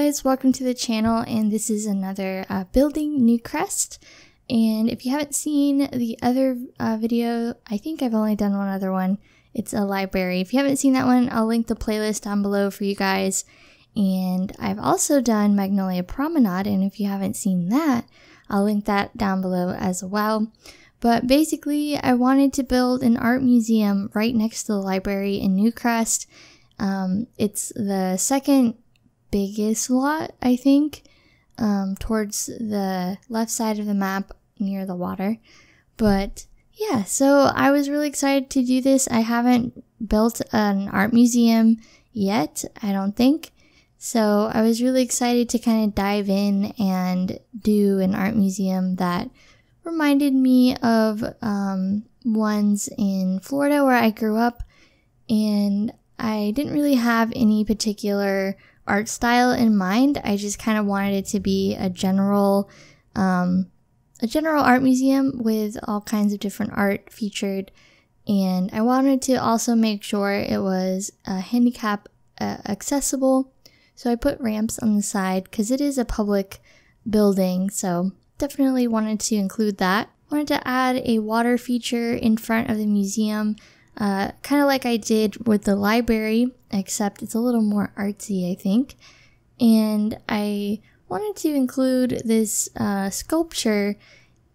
guys, welcome to the channel, and this is another Building Newcrest. And if you haven't seen the other video, I think I've only done one other one. It's a library. If you haven't seen that one, I'll link the playlist down below for you guys. And I've also done Magnolia Promenade, and if you haven't seen that, I'll link that down below as well. But basically, I wanted to build an art museum right next to the library in Newcrest. It's the second biggest lot, I think, towards the left side of the map near the water. But yeah, so I was really excited to do this. I haven't built an art museum yet, I don't think. So I was really excited to kind of dive in and do an art museum that reminded me of ones in Florida where I grew up, and I didn't really have any particular art style in mind. I just kind of wanted it to be a general art museum with all kinds of different art featured, and I wanted to also make sure it was handicap accessible. So I put ramps on the side because it is a public building, so definitely wanted to include that. Wanted to add a water feature in front of the museum, kind of like I did with the library, except it's a little more artsy, I think. And I wanted to include this sculpture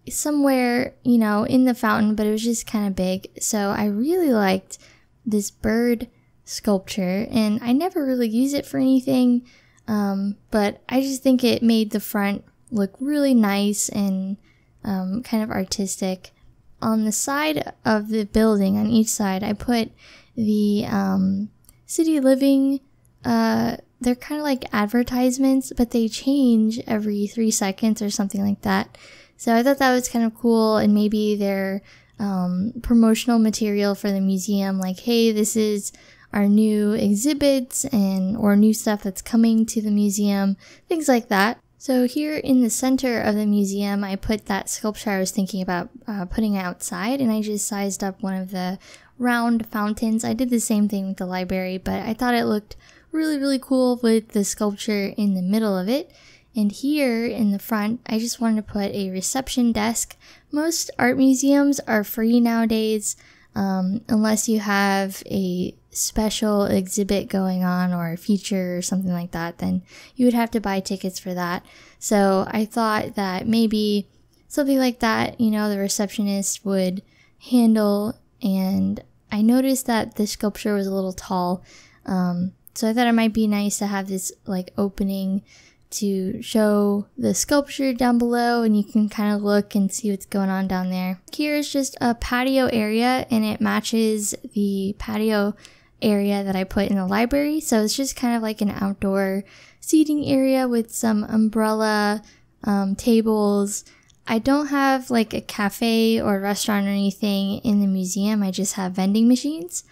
somewhere, you know, in the fountain, but it was just kind of big. So I really liked this bird sculpture, and I never really use it for anything, but I just think it made the front look really nice and kind of artistic. On the side of the building, on each side, I put the city living, they're kind of like advertisements, but they change every 3 seconds or something like that. So I thought that was kind of cool, and maybe they're promotional material for the museum, like, hey, this is our new exhibits or new stuff that's coming to the museum, things like that. So here in the center of the museum, I put that sculpture I was thinking about putting outside, and I just sized up one of the round fountains. I did the same thing with the library, but I thought it looked really, really cool with the sculpture in the middle of it. And here in the front, I just wanted to put a reception desk. Most art museums are free nowadays, unless you have a special exhibit going on or a feature or something like that, then you would have to buy tickets for that. So I thought that maybe something like that, you know, the receptionist would handle, and I noticed that the sculpture was a little tall, so I thought it might be nice to have this like opening to show the sculpture down below, and you can kind of look and see what's going on down there. Here's just a patio area, and it matches the patio area that I put in the library. So it's just kind of like an outdoor seating area with some umbrella tables. I don't have like a cafe or restaurant or anything in the museum. I just have vending machines.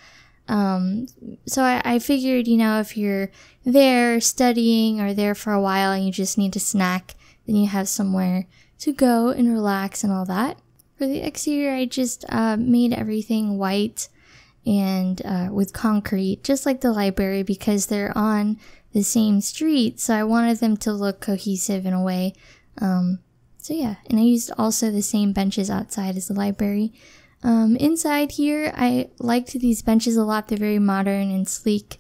So I figured, you know, if you're there studying or there for a while and you just need a snack, then you have somewhere to go and relax and all that. For the exterior, I just made everything white and with concrete, just like the library, because they're on the same street, so I wanted them to look cohesive in a way. So yeah, and I used also the same benches outside as the library. Inside here, I liked these benches a lot. They're very modern and sleek,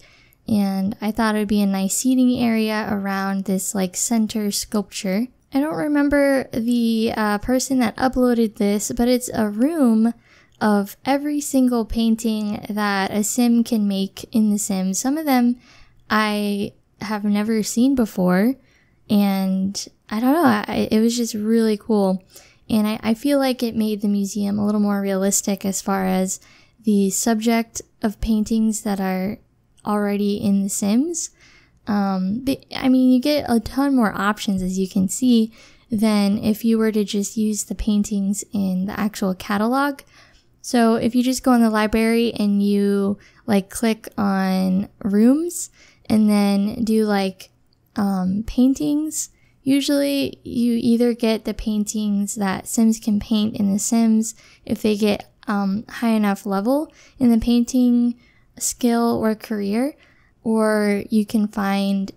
and I thought it would be a nice seating area around this like center sculpture. I don't remember the person that uploaded this, but it's a room of every single painting that a sim can make in The Sims. Some of them I have never seen before, and I don't know, it was just really cool. And I feel like it made the museum a little more realistic as far as the subject of paintings that are already in The Sims. I mean, you get a ton more options, as you can see, than if you were to just use the paintings in the actual catalog. So if you just go in the library and you like click on rooms and then do like paintings, usually you either get the paintings that Sims can paint in The Sims if they get high enough level in the painting skill or career, or you can find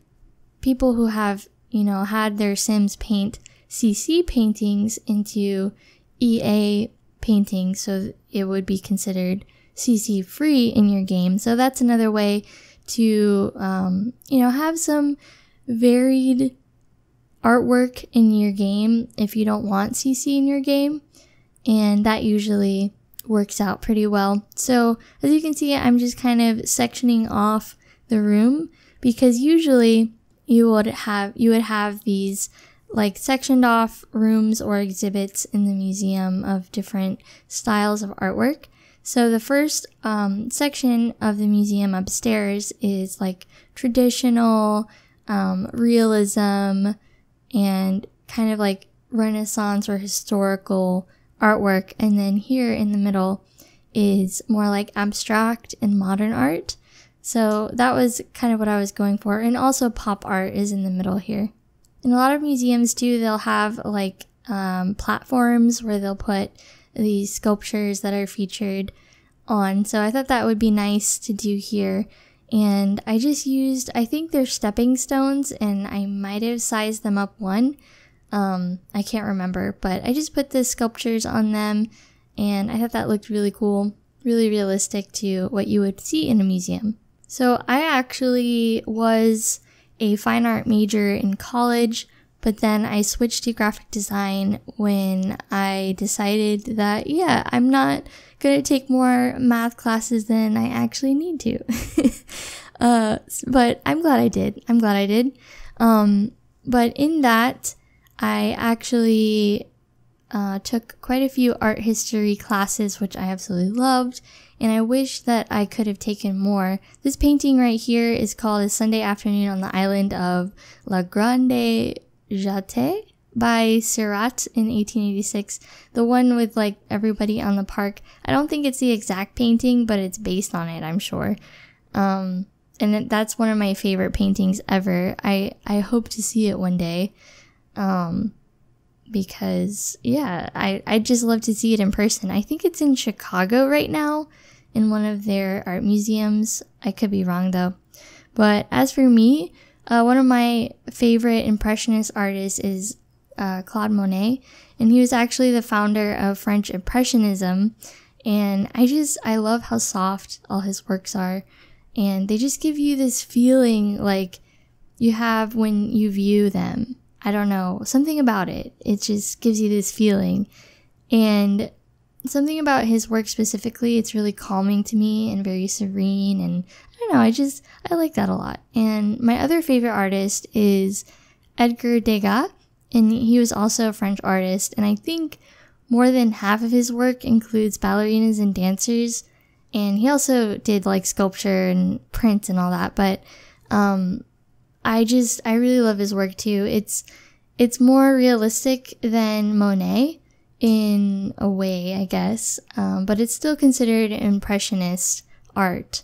people who have, had their Sims paint CC paintings into EA paintings, so it would be considered CC free in your game. So that's another way to, have some varied artwork in your game if you don't want CC in your game. And that usually works out pretty well. So as you can see, I'm just kind of sectioning off the room, because usually you would have these like sectioned off rooms or exhibits in the museum of different styles of artwork. So the first section of the museum upstairs is like traditional realism and kind of like Renaissance or historical artwork. And then here in the middle is more like abstract and modern art. So that was kind of what I was going for. And also pop art is in the middle here. In a lot of museums too, they'll have like platforms where they'll put these sculptures that are featured on. So I thought that would be nice to do here. And I just used, I think they're stepping stones, and I might have sized them up one. I can't remember, but I just put the sculptures on them, and I thought that looked really cool, really realistic to what you would see in a museum. So I actually was a fine art major in college, but then I switched to graphic design when I decided that, yeah, I'm not going to take more math classes than I actually need to. But I'm glad I did. But in that, I actually took quite a few art history classes, which I absolutely loved, and I wish that I could have taken more. This painting right here is called A Sunday Afternoon on the Island of Grande, Jatte by Seurat in 1886. The one with like everybody on the park. I don't think it's the exact painting, but it's based on it, I'm sure. And that's one of my favorite paintings ever. I hope to see it one day. Because yeah, I'd just love to see it in person. I think it's in Chicago right now in one of their art museums. I could be wrong though. But as for me, one of my favorite Impressionist artists is Claude Monet, and he was actually the founder of French Impressionism. And I love how soft all his works are, and they just give you this feeling like you have when you view them. I don't know, something about it. It just gives you this feeling. And something about his work specifically, it's really calming to me and very serene. And I don't know, I like that a lot. And my other favorite artist is Edgar Degas. And he was also a French artist. And I think more than half of his work includes ballerinas and dancers. And he also did like sculpture and print and all that. But I really love his work too. It's more realistic than Monet in a way, I guess. But it's still considered Impressionist art.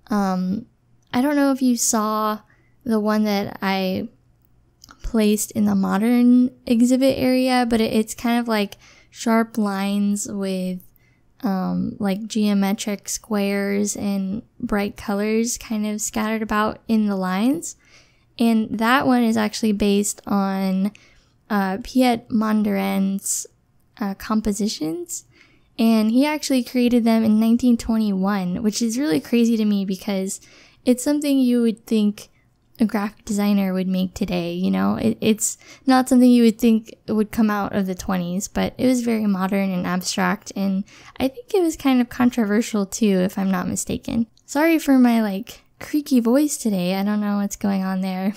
I don't know if you saw the one that I placed in the modern exhibit area, but it's kind of like sharp lines with like geometric squares and bright colors kind of scattered about in the lines. And that one is actually based on Piet Mondrian's compositions. And he actually created them in 1921, which is really crazy to me because it's something you would think a graphic designer would make today, you know? It's not something you would think would come out of the 20s, but it was very modern and abstract, and I think it was kind of controversial too, if I'm not mistaken. Sorry for my, creaky voice today. I don't know what's going on there.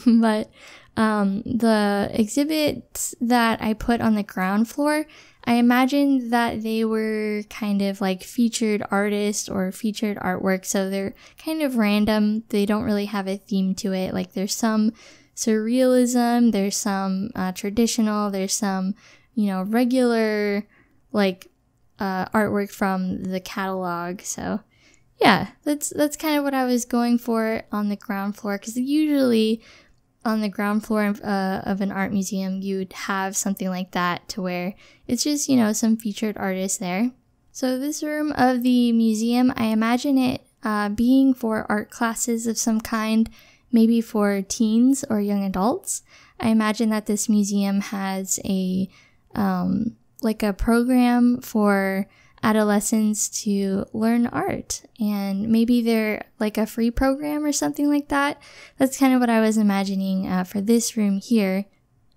But the exhibits that I put on the ground floor, I imagined that they were kind of like featured artists or featured artwork, so they're kind of random. They don't really have a theme to it. Like there's some surrealism, there's some traditional, there's some, regular artwork from the catalog. So yeah, that's kind of what I was going for on the ground floor, because usually on the ground floor of an art museum, you'd have something like that to where it's just, some featured artists there. So this room of the museum, I imagine it being for art classes of some kind, maybe for teens or young adults. I imagine that this museum has a like a program for adolescents to learn art, and maybe they're like a free program or something like that. That's kind of what I was imagining for this room here.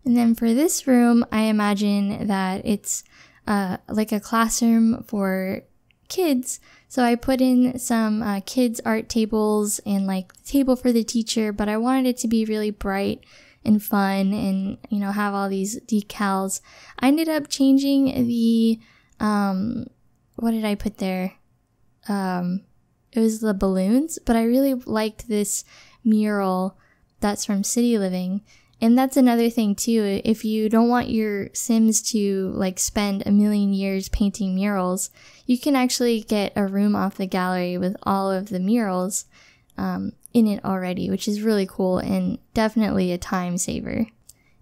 And then for this room, I imagine that it's like a classroom for kids. So I put in some kids art tables and like the table for the teacher, but I wanted it to be really bright and fun and, you know, have all these decals. I ended up changing the, what did I put there? It was the balloons, but I really liked this mural that's from City Living. And that's another thing too. If you don't want your Sims to like spend a million years painting murals, you can actually get a room off the gallery with all of the murals in it already, which is really cool and definitely a time saver.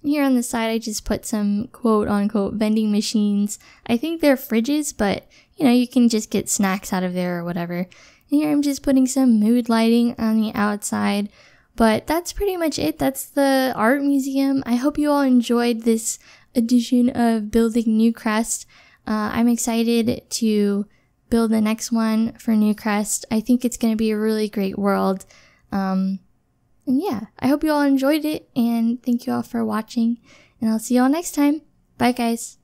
And here on the side, I just put some quote unquote vending machines. I think they're fridges, but you know, you can just get snacks out of there or whatever. And here I'm just putting some mood lighting on the outside. But that's pretty much it. That's the art museum. I hope you all enjoyed this edition of Building Newcrest. I'm excited to build the next one for Newcrest. I think it's going to be a really great world. And yeah, I hope you all enjoyed it, and thank you all for watching, and I'll see you all next time. Bye guys.